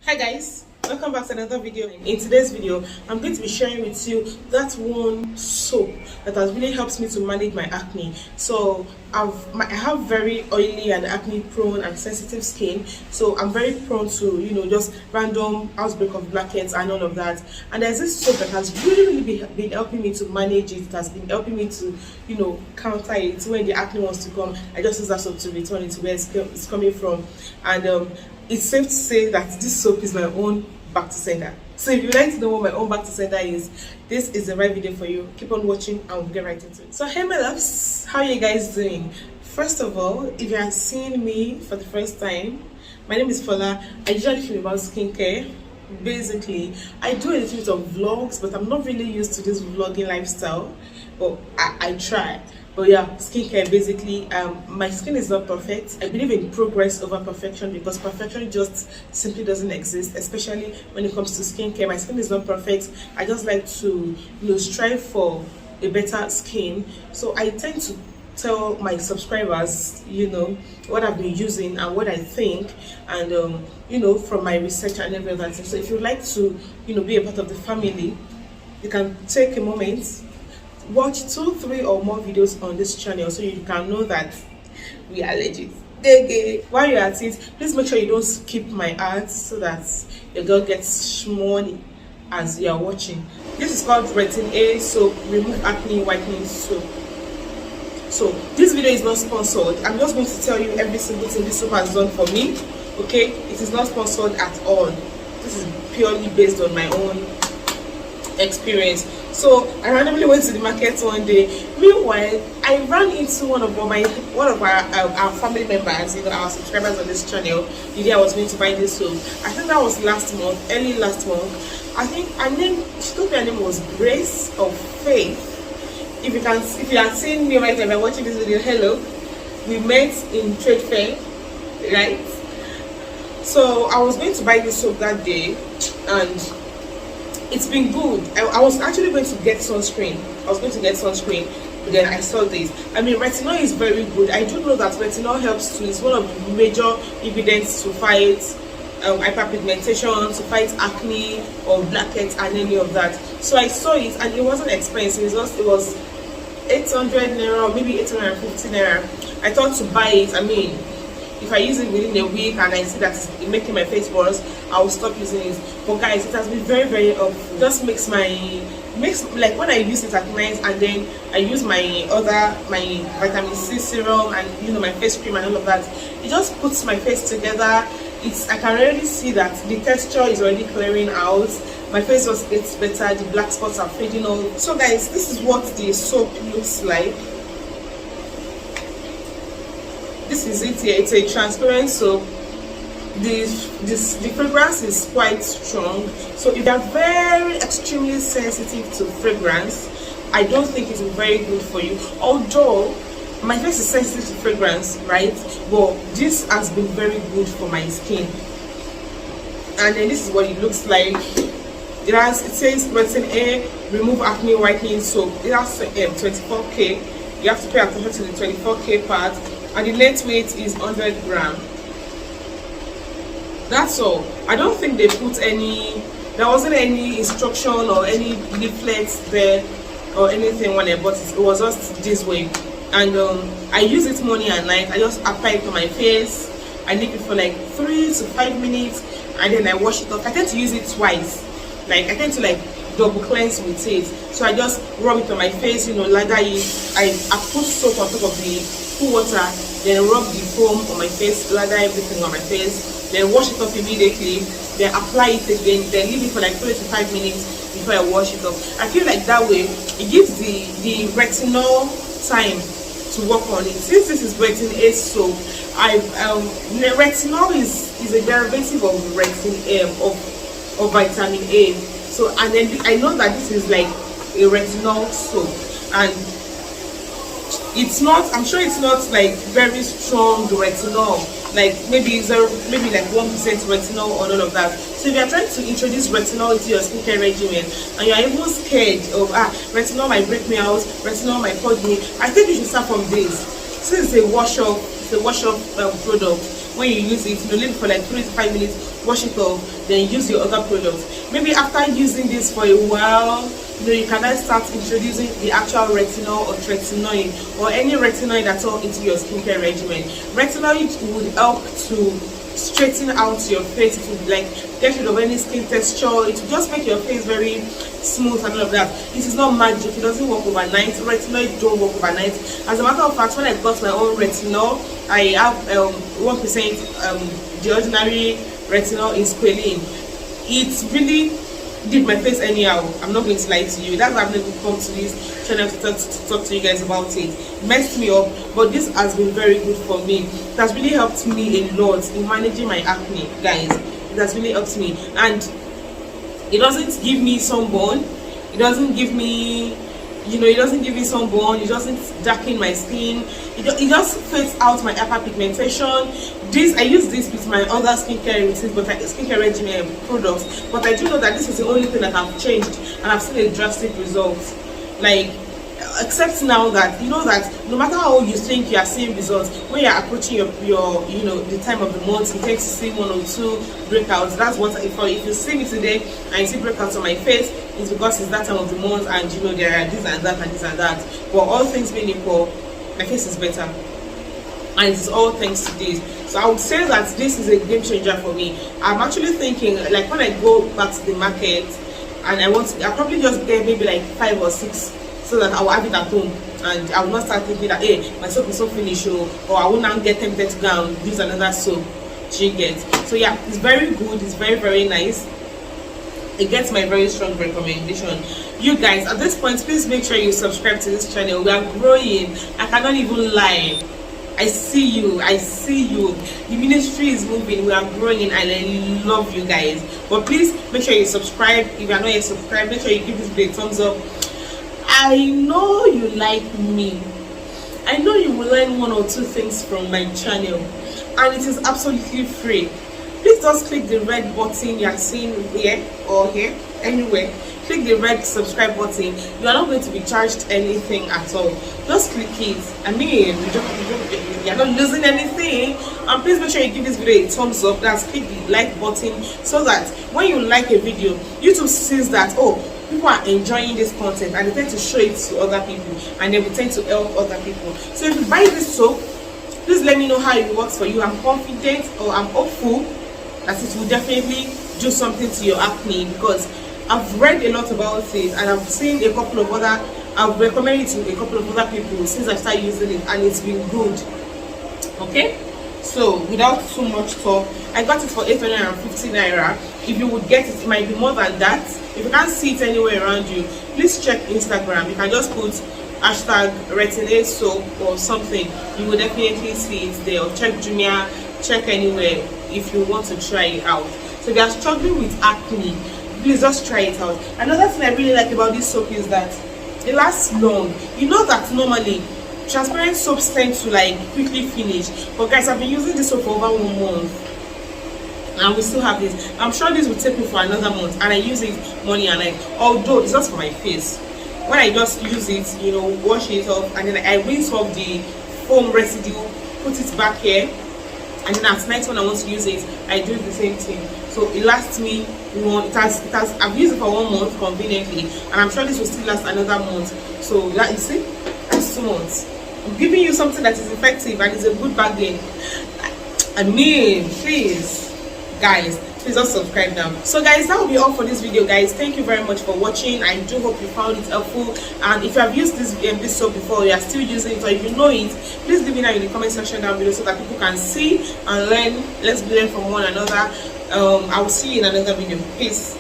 Hi guys, welcome back to another video. In today's video I'm going to be sharing with you that one soap that has really helped me to manage my acne. So I have very oily and acne prone and sensitive skin, so I'm very prone to just random outbreak of blackheads and all of that. And there's this soap that has really been helping me to manage it. It has been helping me to counter it when the acne wants to come. I just use that soap to return it to where it's coming from. And it's safe to say that this soap is my own back to sender. So if you'd like to know what my own back to sender is, this is the right video for you. Keep on watching and we'll get right into it. So hey my loves, how are you guys doing? First of all, if you are seeing me for the first time, my name is Fola. I usually film about skincare. Basically, I do a little bit of vlogs, but I'm not really used to this vlogging lifestyle. But I try. But yeah, skincare basically. My skin is not perfect. I believe in progress over perfection because perfection just simply doesn't exist, especially when it comes to skincare. My skin is not perfect. I just like to strive for a better skin. So I tend to tell my subscribers what I've been using and what I think, and from my research and everything. So if you'd like to be a part of the family, you can take a moment, watch 2, 3 or more videos on this channel so you can know that we are legit. While you're at it, please make sure you don't skip my ads so that your girl gets money as you are watching. This is called Retin A Soap Remove Acne Whitening Soap. So this video is not sponsored. I'm just going to tell you every single thing this soap has done for me. Okay, it is not sponsored at all. This is purely based on my own experience. So I randomly went to the market one day. Meanwhile, I ran into one of our family members, our subscribers on this channel. The day I was going to buy this soap, I think that was early last month. I think she told me her name was Grace of Faith. If you are seeing me right now, if you're watching this video, hello. We met in trade fair, right? So I was going to buy this soap that day, and it's been good. I was actually going to get sunscreen. But then I saw this. I mean, retinol is very good. I do know that retinol helps it's one of the major ingredients to fight hyperpigmentation, to fight acne or blackheads and any of that. So I saw it and it wasn't expensive. It was 800 naira or maybe 850 naira. I thought to buy it. I mean, if I use it within a week and I see that it's making my face worse, I will stop using it. But guys, it has been very helpful. It just makes like when I use it at night and then I use my vitamin C serum and my face cream and all of that, it just puts my face together. I can already see that the texture is already clearing out. My face just gets better. The black spots are fading out. So guys, this is what the soap looks like. This is it here. It's a transparent soap. The fragrance is quite strong. So if you're very extremely sensitive to fragrance, I don't think it's very good for you. Although my face is sensitive to fragrance, right? But this has been very good for my skin. And then this is what it looks like. It says Retin A Remove Acne Whitening Soap. It has 24K. You have to pay attention to the 24K part. And the net weight is 100 grams. That's all. I don't think they put there wasn't any instruction or any leaflets there or anything when I bought it. It was just this way. And I use it morning and night. I just apply it to my face. I leave it for like 3 to 5 minutes and then I wash it off. I tend to use it twice. Like I tend to double cleanse with it. So I just rub it on my face, lather it. I put soap on top of the cool water, then rub the foam on my face, lather everything on my face, then wash it off immediately, then apply it again, then leave it for like 3 to 5 minutes before I wash it off. I feel like that way it gives the retinol time to work on it. Since this is Retin A soap, retinol is a derivative of vitamin A. So and then I know that this is like a retinol soap, and I'm sure it's not like very strong retinol, like maybe like 1% retinol or all of that. So if you're trying to introduce retinol into your skincare regimen and you're even scared of retinol might break me out, retinol might purge me, I think you should start from this. Since it's a wash-off product, when you use it, leave it for like 3 to 5 minutes, wash it off, then use your other products. Maybe after using this for a while, you can then start introducing the actual retinol or retinoid or any retinoid at all into your skincare regimen. Retinoid would help to straighten out your face. It would like get rid of any skin texture. It will just make your face very smooth and all of that. It is not magic. It doesn't work overnight. Retinoid don't work overnight. As a matter of fact, when I got my own retinol, I have 1% the ordinary retinol in squalene. It really did my face anyhow. I'm not going to lie to you. That's why I've never come to this channel to talk to you guys about it. Messed me up, but this has been very good for me. It has really helped me a lot in managing my acne, guys. It has really helped me, and it doesn't give me sunburn. It doesn't give me, it doesn't give me sunburn. It doesn't darken my skin. It just fades out my hyperpigmentation. I use this with my other skincare routines, but like skincare regimen products. But I do know that this is the only thing that I've changed, and I've seen a drastic result. Like, except now that that no matter how you think you are seeing results, when you are approaching your the time of the month, you tend to see 1 or 2 breakouts. That's what if you see me today and you see breakouts on my face, it's because it's that time of the month, and there are this and that and this and that. But all things being equal, my face is better, and it's all thanks to this. So I would say that this is a game changer for me. I'm actually thinking, like, when I go back to the market and I'll probably just get maybe like 5 or 6, so that I will have it at home, and I will not start thinking that, hey, my soap is so finished, or I will not get tempted to go and use another soap. Do you get? So yeah, it's very good. It's very, very nice. It gets my very strong recommendation. You guys, at this point, please make sure you subscribe to this channel. We are growing. I cannot even lie. I see you. The ministry is moving. We are growing, and I love you guys. But please make sure you subscribe. If you are not yet subscribed, make sure you give this video a thumbs up. I know you like me. I know you will learn 1 or 2 things from my channel, and it is absolutely free. Please just click the red button you are seeing here or here, anywhere. Click the red subscribe button. You are not going to be charged anything at all. Just click it. I mean, you are not losing anything. And please make sure you give this video a thumbs up. That's click the like button, so that when you like a video, YouTube sees that, oh, people are enjoying this content, and they tend to show it to other people, and they will tend to help other people. So if you buy this soap, please let me know how it works for you. I'm confident, or I'm hopeful that it will definitely do something to your acne, because I've read a lot about it, and I've seen a couple of other, I've recommended it to a couple of other people since I started using it, and it's been good. Okay, so without too much talk, I got it for 850 naira. If you would get it, it might be more than that. If you can't see it anywhere around you, please check Instagram. You can just put hashtag Retin A soap or something. You will definitely see it there. Or check Jumia, check anywhere if you want to try it out. So if you are struggling with acne, please just try it out. Another thing I really like about this soap is that it lasts long. You know that normally transparent soaps tend to like quickly finish, but guys, I've been using this soap for over 1 month, and we still have this. I'm sure this will take me for another month, and I use it morning and night. Although it's just for my face. When I just use it, wash it off, and then I rinse off the foam residue, put it back here, and then at night when I want to use it, I do the same thing. So it lasts me I've used it for 1 month conveniently, and I'm sure this will still last another month. So that, you see, that's 2 months. I'm giving you something that is effective and is a good bargain. I mean, please, guys, please just subscribe now. So guys, that will be all for this video, guys. Thank you very much for watching. I do hope you found it helpful, and if you have used this soap before, you are still using it, or if you know it, please leave it down in the comment section down below, so that people can see and learn. Let's learn from one another. I will see you in another video. Peace.